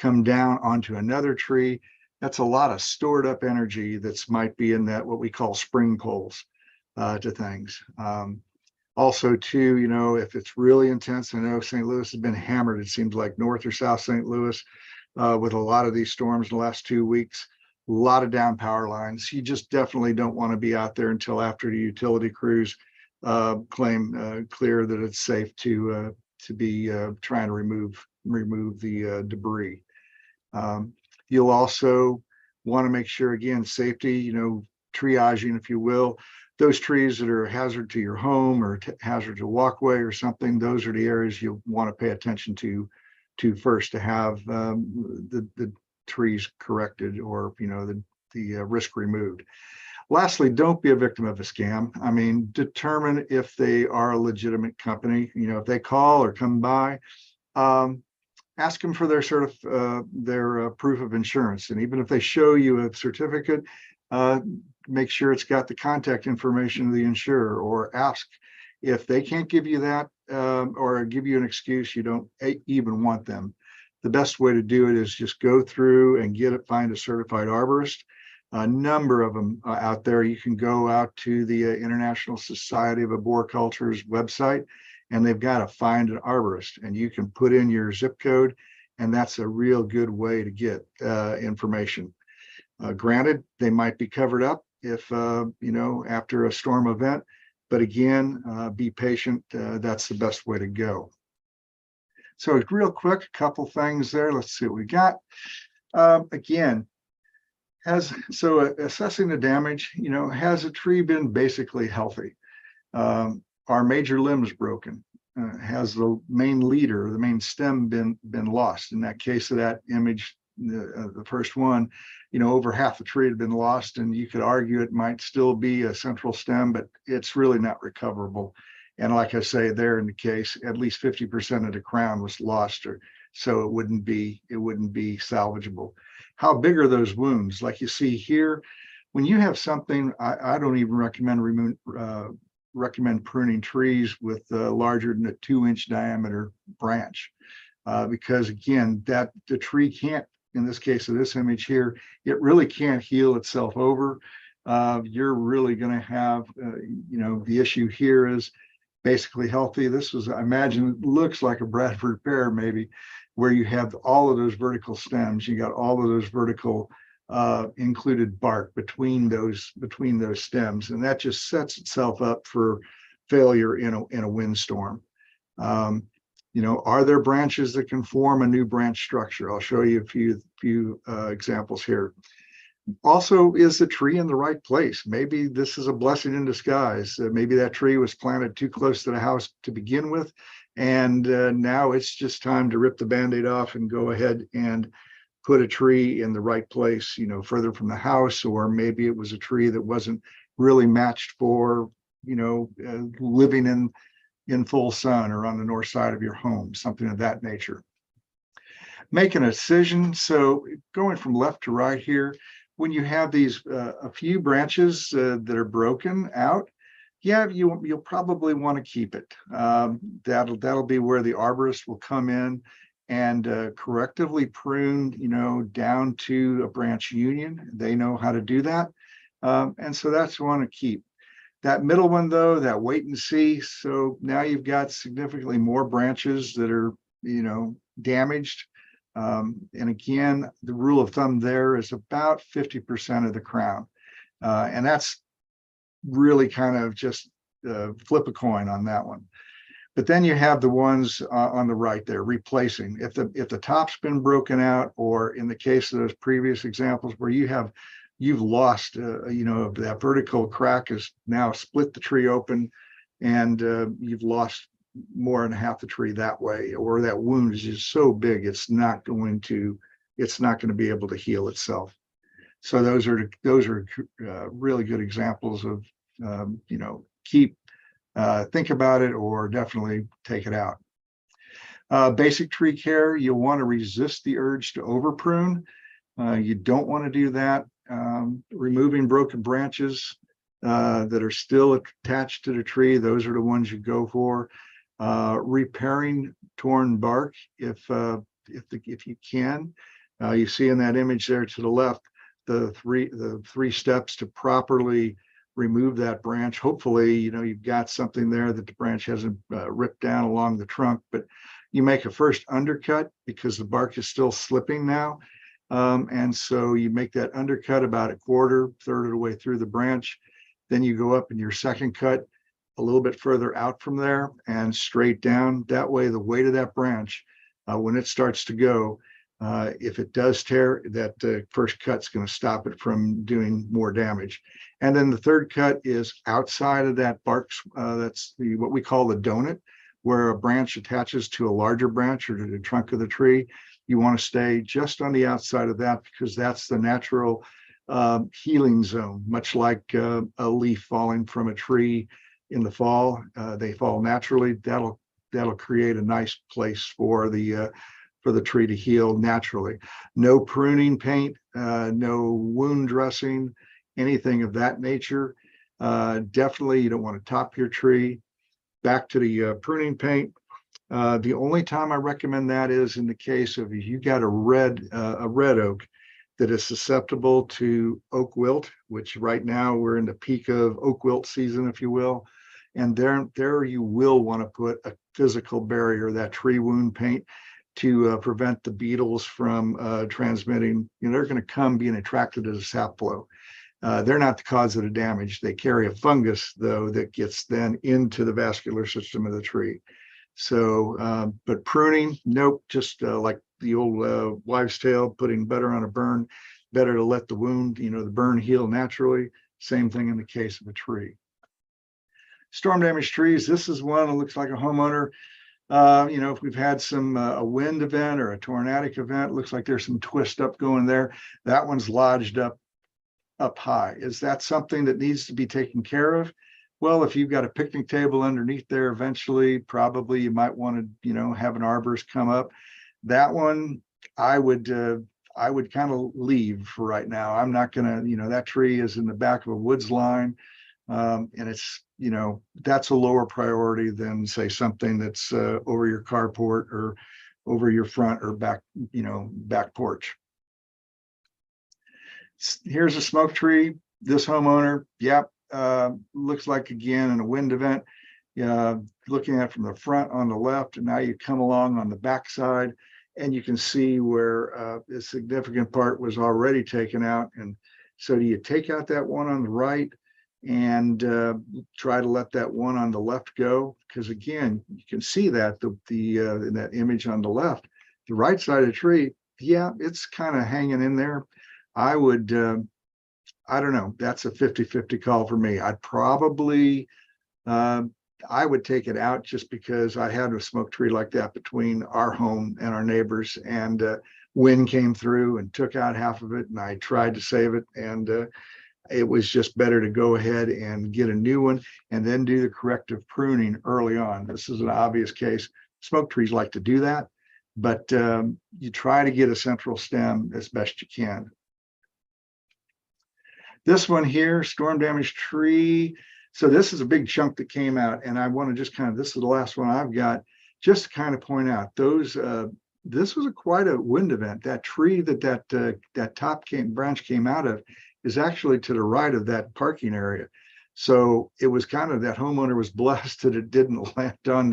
down onto another tree, that's a lot of stored up energy that's might be in that, what we call spring poles to things. Also too, if it's really intense, I know St. Louis has been hammered, it seems like North or South St. Louis, with a lot of these storms in the last 2 weeks, a lot of down power lines. You just definitely don't want to be out there until after the utility crews claim clear that it's safe to be trying to remove the debris. You'll also want to make sure, again, safety, triaging, if you will. Those trees that are a hazard to your home or hazard to walkway or something, those are the areas you'll want to pay attention to first, to have the trees corrected, or the risk removed. Lastly, don't be a victim of a scam. I mean, determine if they are a legitimate company. If they call or come by, ask them for their proof of insurance. And even if they show you a certificate, make sure it's got the contact information of the insurer, or ask if they can't give you that or give you an excuse you don't even want them. The best way to do it is just go through and find a certified arborist. A number of them out there. You can go out to the International Society of Arboriculture's website, and they've got to find an arborist, and you can put in your zip code, and that's a real good way to get information. Granted, they might be covered up if, after a storm event, but again, be patient. That's the best way to go. So real quick, a couple things there. Let's see what we got. Again, assessing the damage, has a tree been basically healthy? Are major limbs broken? Has the main leader, the main stem been lost? In that case of that image, the first one, over half the tree had been lost, and you could argue it might still be a central stem, but it's really not recoverable. And like I say, there in the case, at least 50% of the crown was lost, so it wouldn't be salvageable. How big are those wounds? Like you see here, when you have something, I don't even recommend pruning trees with larger than a 2-inch diameter branch, because again, that the tree can't, in this case of this image here, it really can't heal itself over. You're really going to have, the issue here is basically healthy. This was, I imagine, it looks like a Bradford pear maybe, where you have all of those vertical stems. You got all of those vertical included bark between those stems, and that just sets itself up for failure in a windstorm. Are there branches that can form a new branch structure? I'll show you a few examples here. Also, is the tree in the right place? Maybe this is a blessing in disguise. Maybe that tree was planted too close to the house to begin with, and now it's just time to rip the Band-Aid off and go ahead and put a tree in the right place, further from the house. Or maybe it was a tree that wasn't really matched for, living in full sun or on the north side of your home, something of that nature. Make an incision. So going from left to right here, when you have these a few branches that are broken out, yeah, you'll probably want to keep it. That'll be where the arborist will come in and correctively prune, down to a branch union. They know how to do that, and so that's one to keep. That middle one, though, that wait and see. So now you've got significantly more branches that are, damaged. And again, the rule of thumb there is about 50% of the crown. And that's really kind of just flip a coin on that one. But then you have the ones on the right there replacing. If the top's been broken out, or in the case of those previous examples where you've lost, that vertical crack has now split the tree open, and you've lost more than half the tree that way, or that wound is just so big it's not going to be able to heal itself. So those are really good examples of think about it, or definitely take it out. Basic tree care, you'll want to resist the urge to over prune. You don't want to do that. Removing broken branches that are still attached to the tree, those are the ones you go for. Repairing torn bark if you can. You see in that image there to the left the three steps to properly remove that branch. Hopefully, you've got something there that the branch hasn't ripped down along the trunk, but you make a first undercut because the bark is still slipping now. And so you make that undercut about a third of the way through the branch. Then you go up in your second cut a little bit further out from there and straight down. That way, the weight of that branch, when it starts to go, if it does tear, that first cut's going to stop it from doing more damage. And then the third cut is outside of that bark. That's what we call the donut, where a branch attaches to a larger branch or to the trunk of the tree. You want to stay just on the outside of that, because that's the natural healing zone, much like a leaf falling from a tree in the fall. They fall naturally. That'll create a nice place for the tree to heal naturally. No pruning paint, no wound dressing, anything of that nature. Definitely you don't want to top your tree. Back to the pruning paint. The only time I recommend that is in the case of if you got a red oak that is susceptible to oak wilt, which right now we're in the peak of oak wilt season, if you will. And there you will want to put a physical barrier, that tree wound paint, to prevent the beetles from transmitting. They're going to come being attracted to the sap flow. They're not the cause of the damage. They carry a fungus, though, that gets then into the vascular system of the tree. So, but pruning, nope, just like the old wives' tale, putting butter on a burn, better to let the wound, the burn heal naturally. Same thing in the case of a tree. Storm damaged trees, this is one that looks like a homeowner. If we've had a wind event or a tornadic event, looks like there's some twist up going there. That one's lodged up high. Is that something that needs to be taken care of? Well, if you've got a picnic table underneath there, eventually, probably you might want to, have an arborist come up. That one, I would kind of leave for right now. I'm not going to, that tree is in the back of a woods line. And it's, that's a lower priority than, say, something that's over your carport or over your front or back, back porch. Here's a smoke tree. This homeowner, yep, looks like, again, in a wind event, looking at it from the front on the left, and now you come along on the back side, and you can see where a significant part was already taken out. And so do you take out that one on the right and try to let that one on the left go? Because again, you can see that in that image on the left, the right side of the tree, yeah, it's kind of hanging in there. I would, I don't know, that's a 50-50 call for me. I'd probably, I would take it out, just because I had a smoke tree like that between our home and our neighbors, and wind came through and took out half of it, and I tried to save it, and it was just better to go ahead and get a new one and then do the corrective pruning early on. This is an obvious case. Smoke trees like to do that, but you try to get a central stem as best you can. This one here, storm damaged tree. So this is a big chunk that came out, and I want to just this is the last one I've got, just to kind of point out those, this was quite a wind event. That tree that top branch came out of is actually to the right of that parking area. So it was that homeowner was blessed that it didn't land on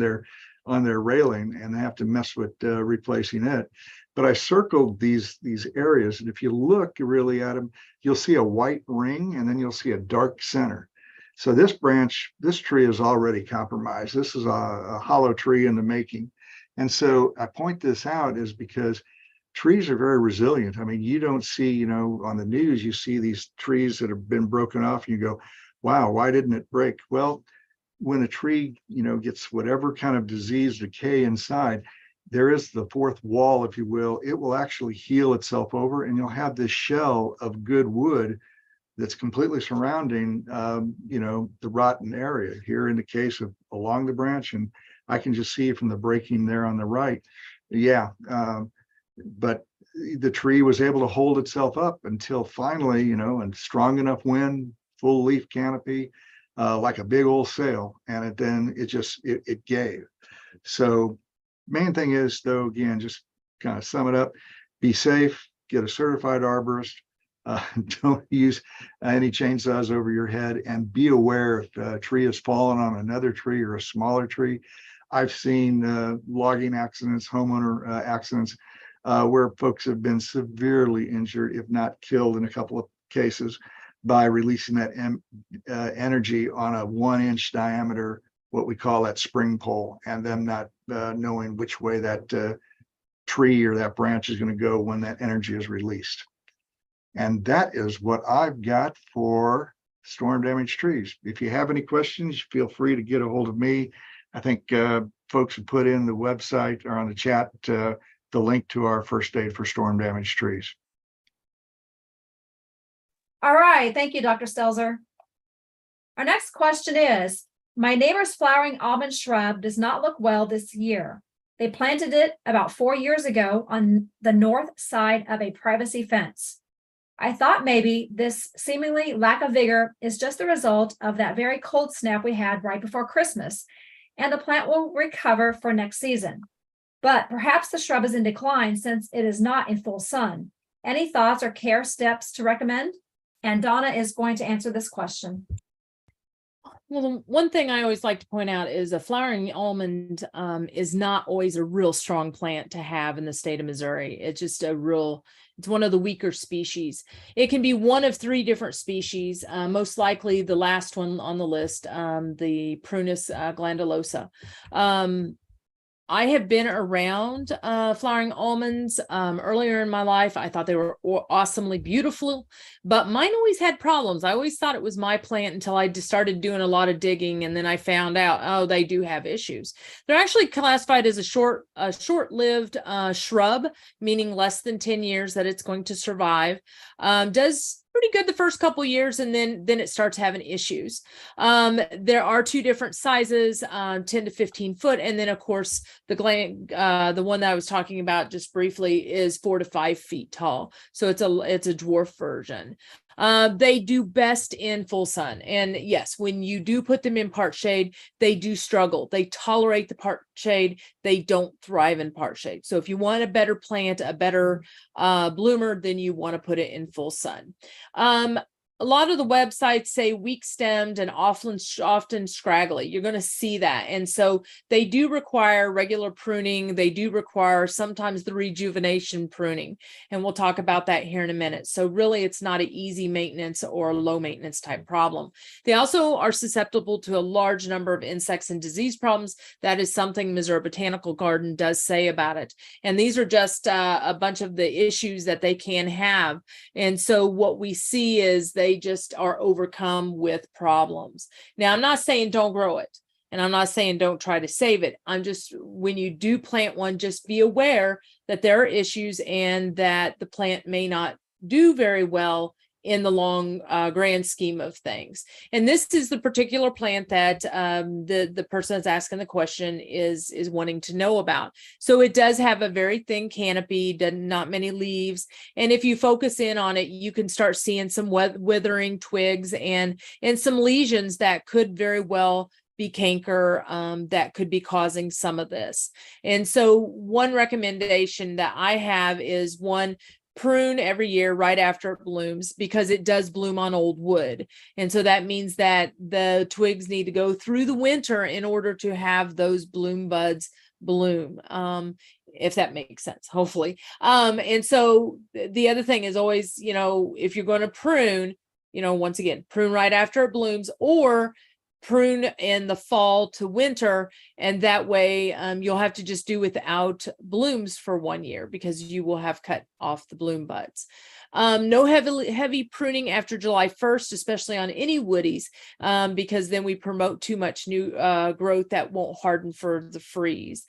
on their railing and have to mess with replacing it. But I circled these areas, and if you look really at them, you'll see a white ring, and then you'll see a dark center. So this tree is already compromised. This is a hollow tree in the making. And so I point this out is because trees are very resilient. I mean, you don't see, on the news, you see these trees that have been broken off and you go, wow, why didn't it break? Well, when a tree, gets whatever kind of disease, decay inside, there is the fourth wall, if you will. It will actually heal itself over, and you'll have this shell of good wood that's completely surrounding, the rotten area here in the case of along the branch. And I can just see from the breaking there on the right. Yeah. But the tree was able to hold itself up until finally, and strong enough wind, full leaf canopy, like a big old sail. And it gave. So main thing is, though, again, just kind of sum it up, be safe, get a certified arborist, don't use any chainsaws over your head, and be aware if a tree has fallen on another tree or a smaller tree. I've seen logging accidents, homeowner accidents, where folks have been severely injured, if not killed in a couple of cases, by releasing that energy on a 1-inch diameter, what we call that spring pole, and them not knowing which way that tree or that branch is going to go when that energy is released. And that is what I've got for storm damaged trees. If you have any questions, feel free to get a hold of me. I think folks have put in the website or on the chat the link to our first aid for storm damaged trees. All right. Thank you, Dr. Stelzer. Our next question is, my neighbor's flowering almond shrub does not look well this year. They planted it about 4 years ago on the north side of a privacy fence. I thought maybe this seemingly lack of vigor is just the result of that very cold snap we had right before Christmas, and the plant will recover for next season. But perhaps the shrub is in decline since it is not in full sun. Any thoughts or care steps to recommend? And Donna is going to answer this question. Well, the one thing I always like to point out is a flowering almond is not always a real strong plant to have in the state of Missouri. It's just it's one of the weaker species. It can be one of 3 different species, most likely the last one on the list, the Prunus glandulosa. I have been around flowering almonds earlier in my life. I thought they were awesomely beautiful, but mine always had problems. I always thought it was my plant until I just started doing a lot of digging, and then I found out, oh, they do have issues. They're actually classified as a short-lived shrub, meaning less than 10 years that it's going to survive. Does pretty good the first couple years, and then it starts having issues. There are 2 different sizes, 10 to 15 foot, and then of course the one that I was talking about just briefly is 4 to 5 feet tall. So it's a dwarf version. They do best in full sun. And yes, when you do put them in part shade, they do struggle. They tolerate the part shade. They don't thrive in part shade. So if you want a better plant, a better bloomer, then you want to put it in full sun. A lot of the websites say weak stemmed and often scraggly. You're going to see that. And so they do require regular pruning. They do require sometimes the rejuvenation pruning. And we'll talk about that here in a minute. So really, it's not an easy maintenance or low maintenance type problem. They also are susceptible to a large number of insects and disease problems. That is something Missouri Botanical Garden does say about it. And these are just a bunch of the issues that they can have. And so what we see is they just are overcome with problems. Now, I'm not saying don't grow it, and I'm not saying don't try to save it. I'm just, when you do plant one, just be aware that there are issues and that the plant may not do very well in the long grand scheme of things. And this is the particular plant that the person that's asking the question is wanting to know about. So it does have a very thin canopy, not many leaves. And if you focus in on it, you can start seeing some withering twigs and some lesions that could very well be canker that could be causing some of this. And so one recommendation that I have is, one, prune every year right after it blooms, because it does bloom on old wood. And so that means that the twigs need to go through the winter in order to have those bloom buds bloom. If that makes sense, hopefully. And so the other thing is always, if you're going to prune, once again, prune right after it blooms, or prune in the fall to winter, and that way you'll have to just do without blooms for 1 year, because you will have cut off the bloom buds. No heavy pruning after July 1st, especially on any woodies, because then we promote too much new growth that won't harden for the freeze.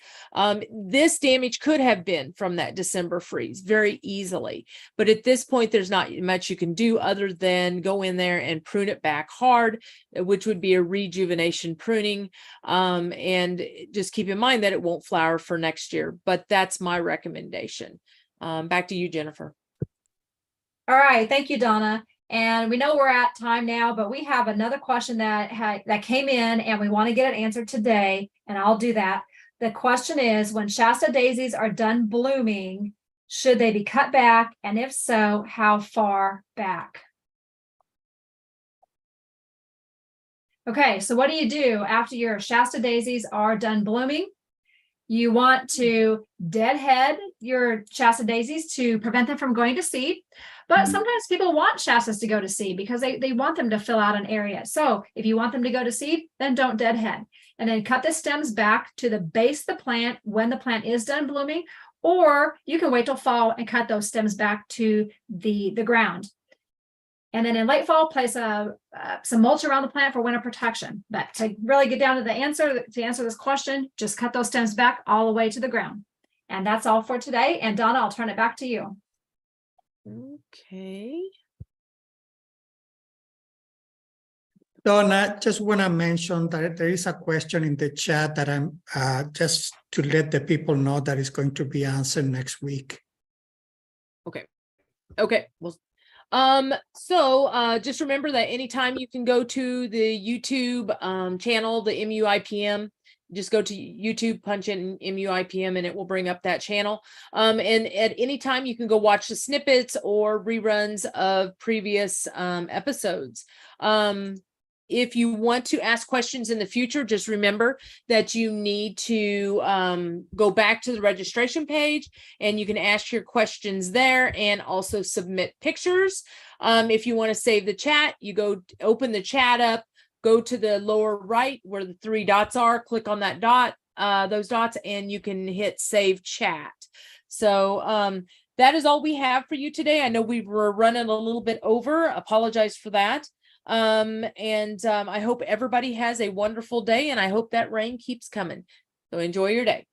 This damage could have been from that December freeze very easily, but at this point, there's not much you can do other than go in there and prune it back hard, which would be a rejuvenation pruning. And just keep in mind that it won't flower for next year, but that's my recommendation. Back to you, Jennifer. All right, thank you, Donna. And we know we're at time now, but we have another question that came in, and we want to get it answered today, and I'll do that. The question is, when Shasta daisies are done blooming, should they be cut back? And if so, how far back? Okay, so what do you do after your Shasta daisies are done blooming? You want to deadhead your Shasta daisies to prevent them from going to seed. But sometimes people want Shastas to go to seed because they want them to fill out an area. So if you want them to go to seed, then don't deadhead. And then cut the stems back to the base of the plant when the plant is done blooming, or you can wait till fall and cut those stems back to the ground. And then in late fall, place some mulch around the plant for winter protection. But to really get down to the answer, to answer this question, just cut those stems back all the way to the ground. And that's all for today. And Donna, I'll turn it back to you. Okay. Donna, just want to mention that there is a question in the chat that I'm just to let the people know that is going to be answered next week. Okay. Well, so just remember that anytime you can go to the YouTube channel, the MUIPM, just go to YouTube, punch in MUIPM, and it will bring up that channel. And at any time you can go watch the snippets or reruns of previous episodes. If you want to ask questions in the future, just remember that you need to go back to the registration page, and you can ask your questions there and also submit pictures. If you want to save the chat, you go open the chat up, go to the lower right where the 3 dots are, click on that dot, those dots, and you can hit save chat. So that is all we have for you today. I know we were running a little bit over. Apologize for that. I hope everybody has a wonderful day, and I hope that rain keeps coming. So enjoy your day.